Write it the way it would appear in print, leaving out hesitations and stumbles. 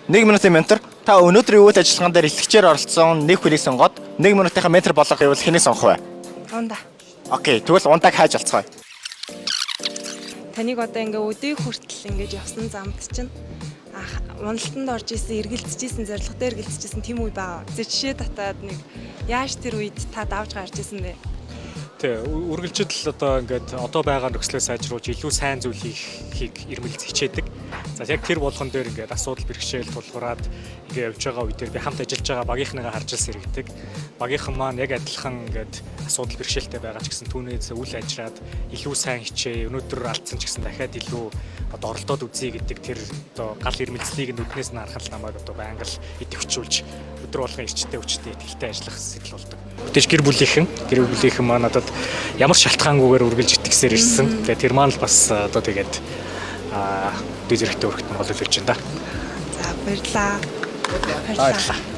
1 минутын ментор. Та өнөөдрийн үйл ажиллагаан дээр элтгэжээр оролцсон нэг хүнийг сонгоод 1 минутынхаа ментор болох гэвэл хэнийг сонгох вэ? Унда. Окей, тэгвэл ундааг хайж алцгаая. Таныг одоо ингээ өдөө хүртэл ингэж явсан замд чинь уналтанд орж исэн, эргэлзэж исэн, зорилготой эргэлзэж исэн тийм үе байгаа. Жишээ татаад нэг яаж тэр үед та давж гарч исэн бэ? Тэ үргэлжил одоо ингээд одоо байгаа нөхцөлөө сайжруулж илүү сайн зүйл хийхийг эрмэлз хичээдэг. За яг тэр болгон дээр ингээд асуудал бэрхшээл тулгуураад ингээд явж байгаа үе дээр би хамт ажиллаж байгаа багийнхныгаа харж илс иргэдэг. Багийнхан маань яг адилхан ингээд асуудал бэрхшээлтэй байгаа ч гэсэн түүнээс үл ажраад илүү сайн хичээ. Өнөөдөр алдсан ч гэсэн дахиад илүү одоо оролдоод үзье гэдэг тэр одоо гал эрмэлзлийг нүднээс нь харахад намайг одоо байнга л идэвхжүүлж өдөр болгон эрчтэй хүчтэй итгэлтэй ажиллах сэтэл болдог. Тэгэж гэр бүлийнхэн маань надад ямар шалтгаангүйгээр үргэлж итгэсээр ирсэн. Тэгээ тэр маань л бас одоо тэгээд дүү зэрэгтэй өрхтөн бол өлөж байна да. За баярлаа. Баярлалаа.